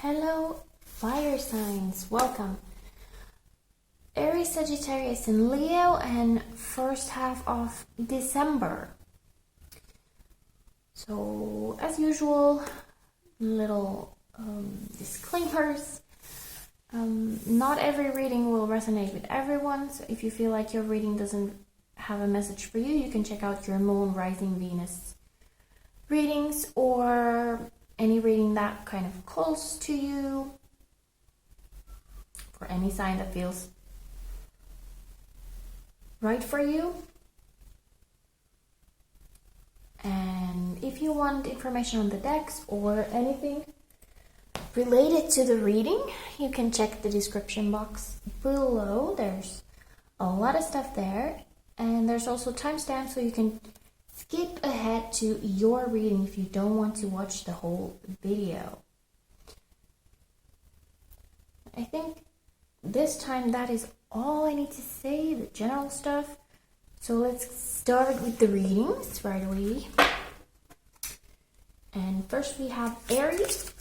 Hello, fire signs, welcome. Aries, Sagittarius and Leo, and first half of December. So, as usual, little disclaimers. Not every reading will resonate with everyone, so if you feel like your reading doesn't have a message for you, you can check out your Moon, Rising, Venus readings, or any reading that kind of close to you, for any sign that feels right for you. And if you want information on the decks or anything related to the reading, you can check the description box below. There's a lot of stuff there, and there's also timestamps so you can skip ahead to your reading if you don't want to watch the whole video. I think this time that is all I need to say, the general stuff. So let's start with the readings right away. And first we have Aries.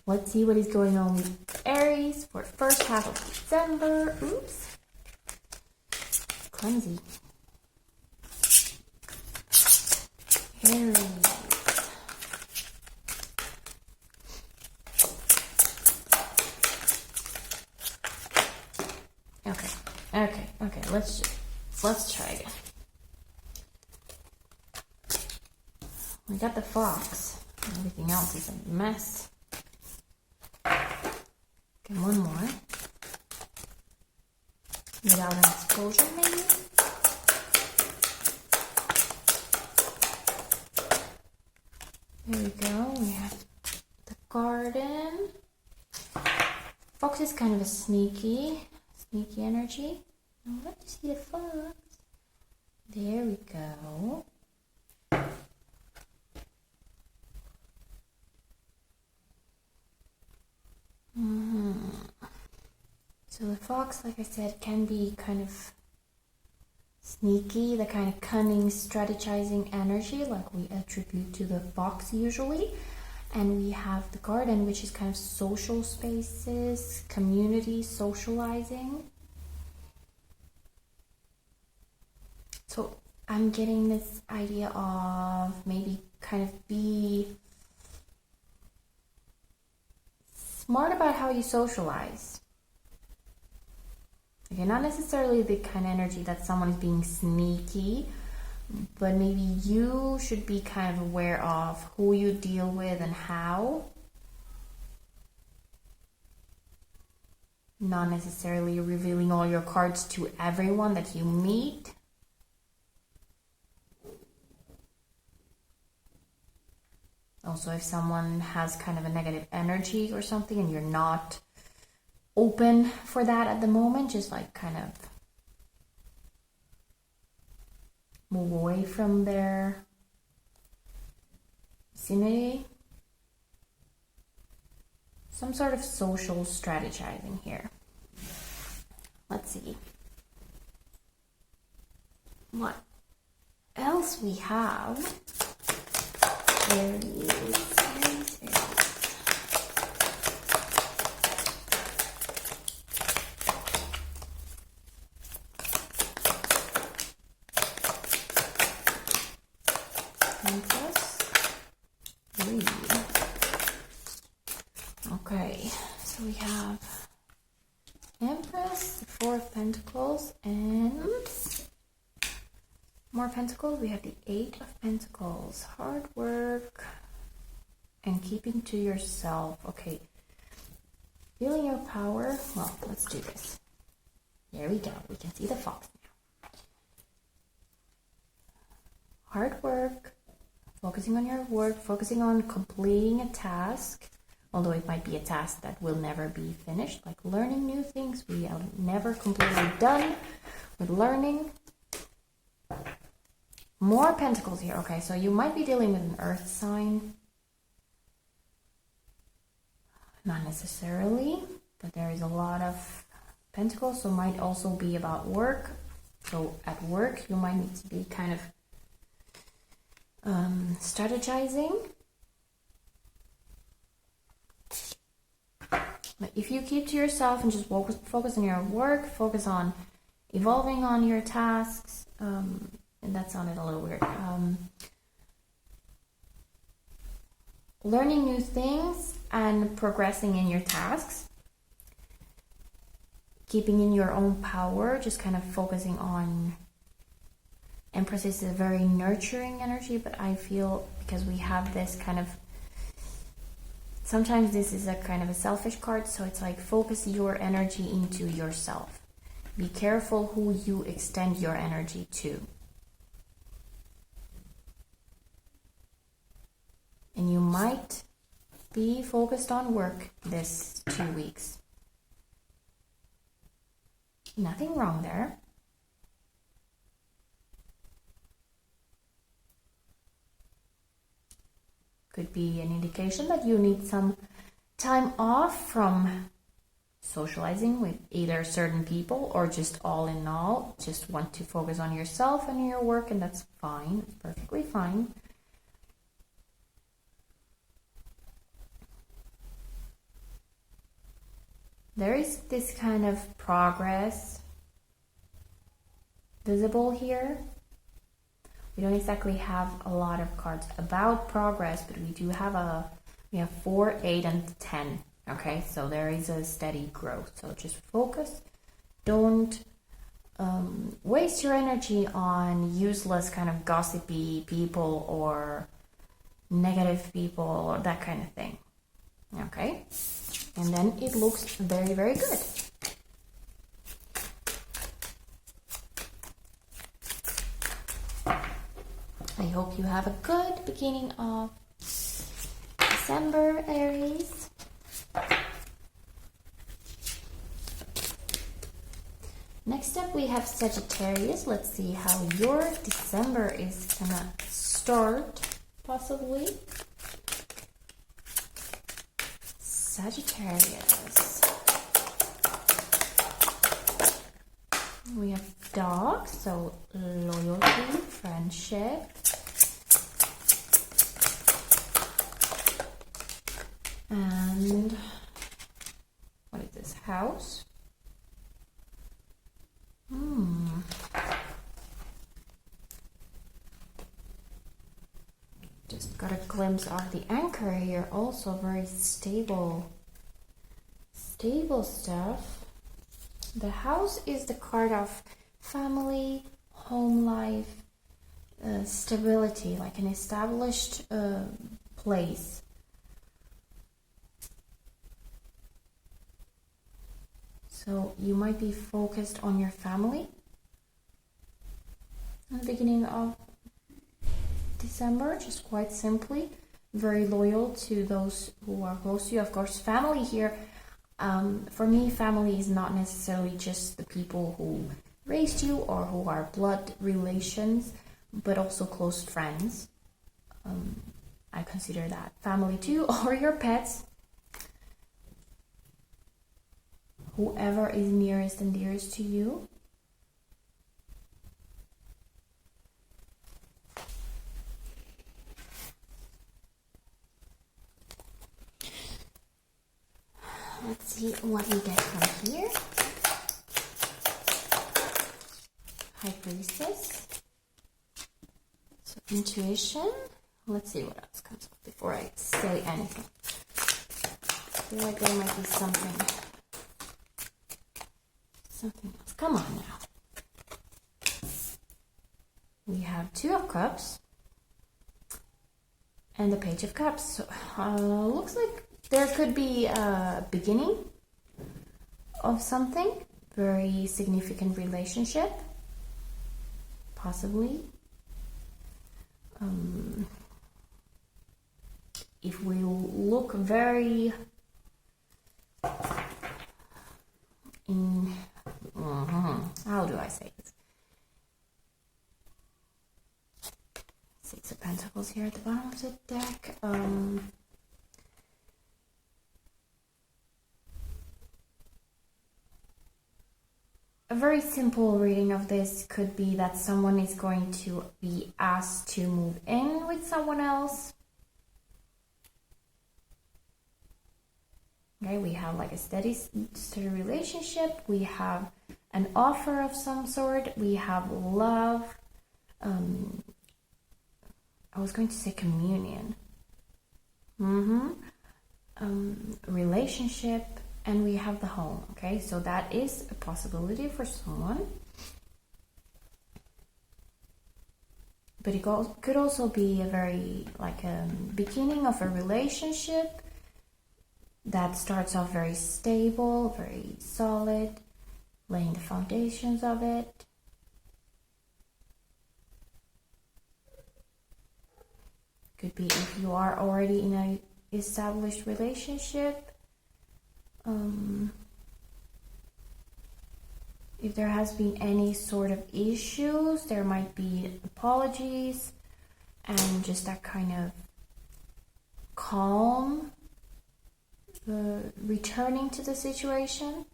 Let's see what is going on with Aries for first half of December. Oops. Clumsy. Aries. Okay. Let's try again. We got the fox. Everything else is a mess. Okay, one more. Without an explosion, maybe? There we go. We have the garden. Fox is kind of a sneaky energy. I'd like to see the fox. There we go. So the fox, like I said, can be kind of sneaky, the kind of cunning, strategizing energy like we attribute to the fox usually. And we have the garden, which is kind of social spaces, community, socializing. So I'm getting this idea of maybe kind of be smart about how you socialize. Okay, not necessarily the kind of energy that someone is being sneaky, but maybe you should be kind of aware of who you deal with and how. Not necessarily revealing all your cards to everyone that you meet. Also, if someone has kind of a negative energy or something and you're not open for that at the moment, just like kind of move away from their vicinity. Some sort of social strategizing here. Let's see what else we have. Aries. Okay, so we have Empress, the Four of Pentacles, and more Pentacles. We have the Eight of Pentacles. Hard work and keeping to yourself. Okay, feeling your power. Well, let's do this. There we go. We can see the fox now. Hard work, focusing on your work, focusing on completing a task. Although it might be a task that will never be finished, like learning new things. We are never completely done with learning. More Pentacles here. Okay, so you might be dealing with an earth sign. Not necessarily, but there is a lot of Pentacles, so might also be about work. So at work, you might need to be kind of strategizing. But if you keep to yourself and just focus on your work, focus on evolving on your tasks, and that sounded a little weird. Learning new things and progressing in your tasks, keeping in your own power, just kind of focusing on. Empress is a very nurturing energy, but I feel because we have this kind of, sometimes this is a kind of a selfish card, so it's like focus your energy into yourself. Be careful who you extend your energy to. And you might be focused on work this 2 weeks. Nothing wrong there. Could be an indication that you need some time off from socializing with either certain people or just all in all, just want to focus on yourself and your work, and that's fine. It's perfectly fine. There is this kind of progress visible here. We don't exactly have a lot of cards about progress, but we do have we have 4, 8, and 10. Okay, so there is a steady growth. So just focus. Don't waste your energy on useless kind of gossipy people or negative people or that kind of thing. Okay, and then it looks very, very good. I hope you have a good beginning of December, Aries. Next up we have Sagittarius. Let's see how your December is gonna start, possibly. Sagittarius. We have dog, so loyalty, friendship. And what is this? House. Just got a glimpse of the anchor here. Also very stable stuff. The house is the card of family, home life, stability, like an established place. So you might be focused on your family at the beginning of December, just quite simply. Very loyal to those who are close to you. Of course, family here, for me, family is not necessarily just the people who raised you or who are blood relations, but also close friends. I consider that family too, or your pets. Whoever is nearest and dearest to you. Let's see what we get from here. High Priestess. So intuition. Let's see what else comes up before I say anything. I feel like there might be something else. Come on now. We have 2 of Cups and the Page of Cups. So, looks like there could be a beginning of something, very significant relationship, possibly. If we look very in, how do I say this? 6 of Pentacles here at the bottom of the deck. A very simple reading of this could be that someone is going to be asked to move in with someone else. Okay, we have like a steady relationship. We have an offer of some sort. We have love. I was going to say communion. Relationship, and we have the home. Okay, so that is a possibility for someone. But it could also be a very, like a beginning of a relationship that starts off very stable, very solid, laying the foundations of it. Could be if you are already in an established relationship. If there has been any sort of issues, there might be apologies and just that kind of calm returning to the situation.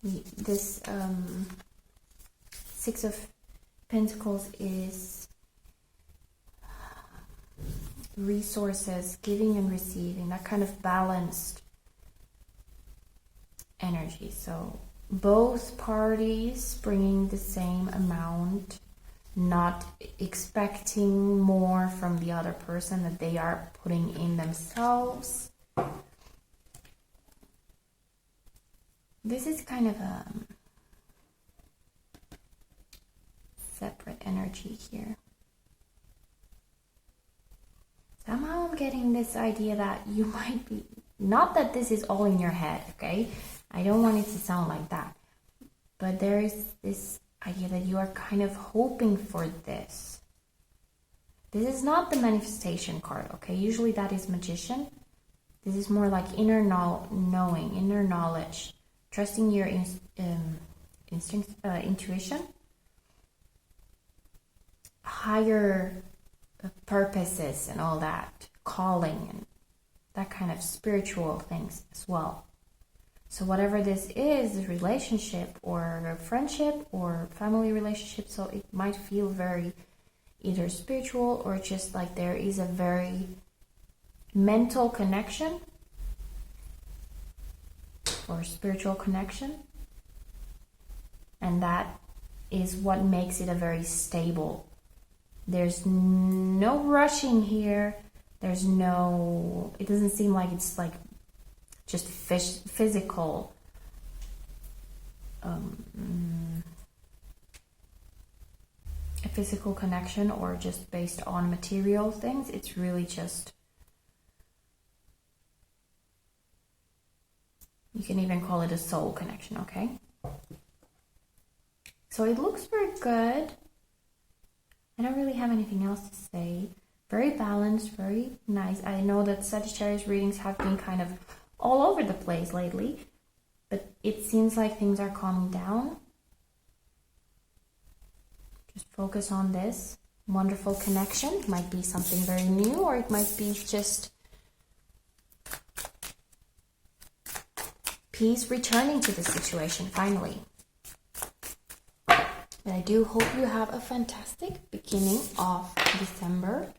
This Six of Pentacles is resources, giving and receiving, that kind of balanced energy. So both parties bringing the same amount, not expecting more from the other person that they are putting in themselves. This is kind of a separate energy here. Somehow I'm getting this idea that you might be, not that this is all in your head, okay? I don't want it to sound like that. But there is this idea that you are kind of hoping for this. This is not the manifestation card, okay? Usually that is Magician. This is more like inner knowing, inner knowledge, trusting your instinct, intuition, higher purposes and all that, calling and that kind of spiritual things as well. So whatever this is, a relationship or a friendship or family relationship, so it might feel very either spiritual or just like there is a very mental connection or spiritual connection. And that is what makes it a very stable. There's no rushing here. There's no, it doesn't seem like it's like just physical a physical connection or just based on material things. It's really just, you can even call it a soul connection, okay? So it looks very good. I don't really have anything else to say. Very balanced, very nice. I know that Sagittarius readings have been kind of all over the place lately, but it seems like things are calming down. Just focus on this wonderful connection. It might be something very new, or it might be just peace returning to the situation finally. And I do hope you have a fantastic beginning of December.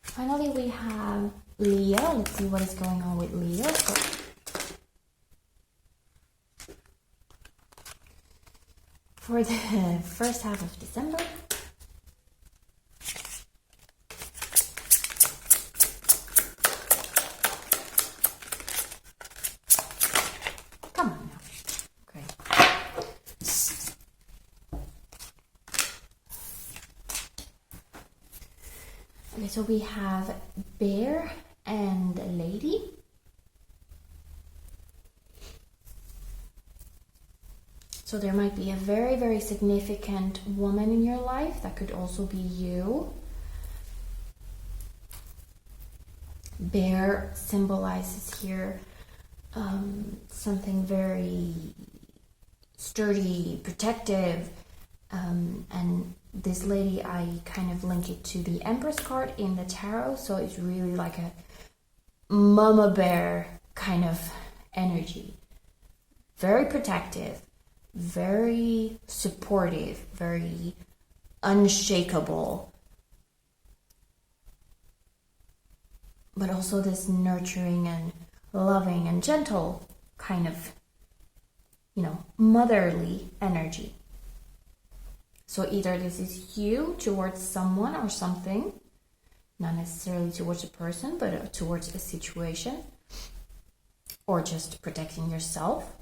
Finally, we have Leo. Let's see what is going on with Leo. For the first half of December. Come on now. Okay. Okay, so we have Bear and Lady. So there might be a very, very significant woman in your life. That could also be you. Bear symbolizes here something very sturdy, protective, and this lady, I kind of link it to the Empress card in the tarot, so it's really like a mama bear kind of energy. Very protective, very supportive, very unshakable. but also this nurturing and loving and gentle kind of, you know, motherly energy. So either this is you towards someone or something, not necessarily towards a person, but towards a situation, or just protecting yourself.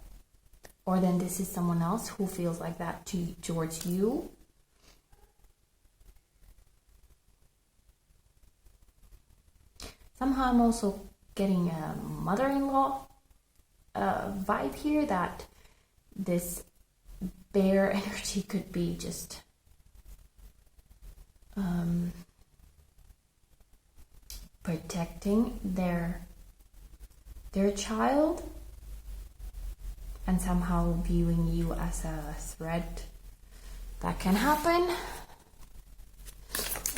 Or then this is someone else who feels like that towards you. Somehow I'm also getting a mother-in-law vibe here, that this bear energy could be just protecting their child and somehow viewing you as a threat. That can happen.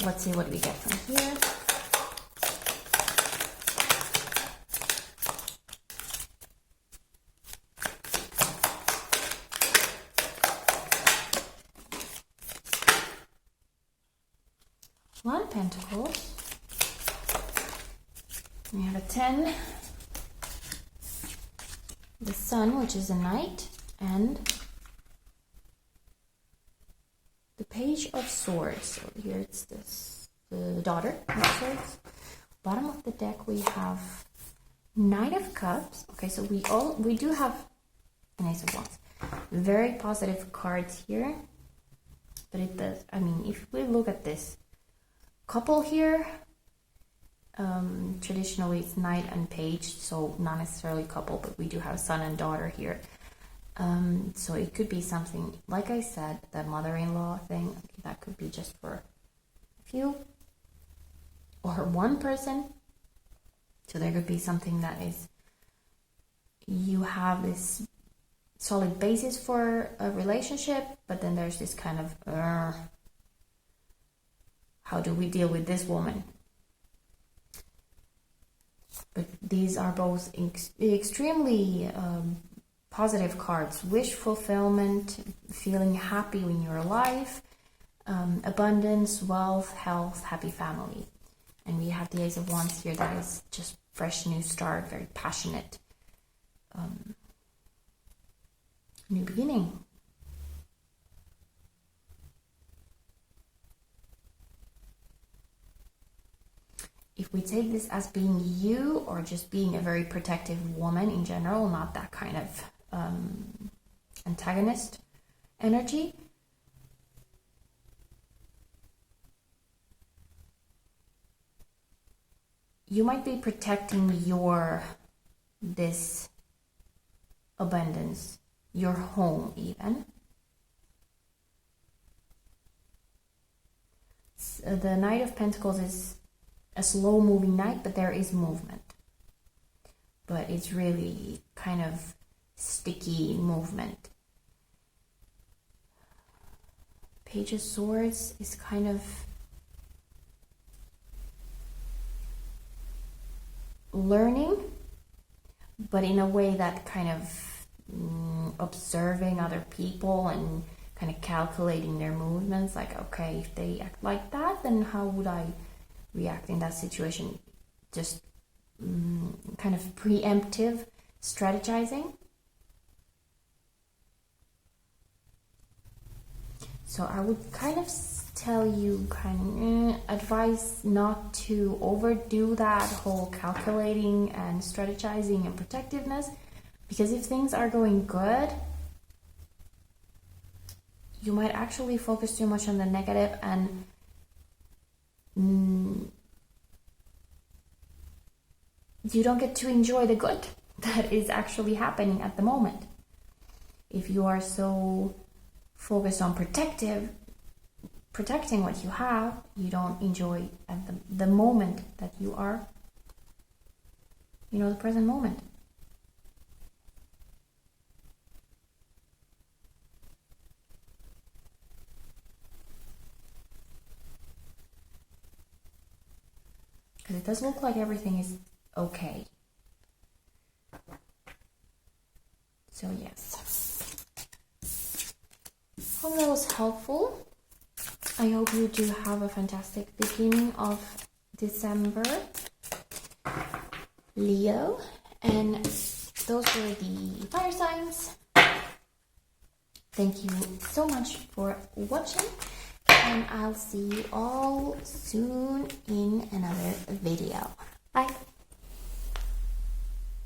Let's see what we get from here. One Pentacles. We have a 10. The Sun, which is a Knight, and the Page of Swords. So here it's the Daughter of Swords. Bottom of the deck we have Knight of Cups. Okay, so we do have an Ace of Wands. Very positive cards here, but it does. I mean, if we look at this couple here, traditionally it's Knight and Page, so not necessarily couple, but we do have son and daughter here. So it could be something, like I said, that mother-in-law thing, that could be just for a few or one person. So there could be something that is, you have this solid basis for a relationship, but then there's this kind of, how do we deal with this woman? But these are both extremely positive cards. Wish fulfillment, feeling happy in your life, abundance, wealth, health, happy family. And we have the Ace of Wands here, that is just fresh new start, very passionate, new beginning. If we take this as being you, or just being a very protective woman in general, not that kind of antagonist energy, you might be protecting this abundance, your home even. The Knight of Pentacles is a slow moving knight, but there is movement. But it's really kind of sticky movement. Page of Swords is kind of learning, but in a way that kind of observing other people and kind of calculating their movements. Like, okay, if they act like that, then how would I react in that situation? Just kind of preemptive strategizing. So I would kind of tell you, advise not to overdo that whole calculating and strategizing and protectiveness, because if things are going good, you might actually focus too much on the negative and you don't get to enjoy the good that is actually happening at the moment. If you are so focused on protecting what you have, you don't enjoy at the moment that you are, the present moment. Because it does look like everything is okay. So yes. Hope that was helpful. I hope you do have a fantastic beginning of December. Leo. And those were the fire signs. Thank you so much for watching, and I'll see you all soon in another video. Bye!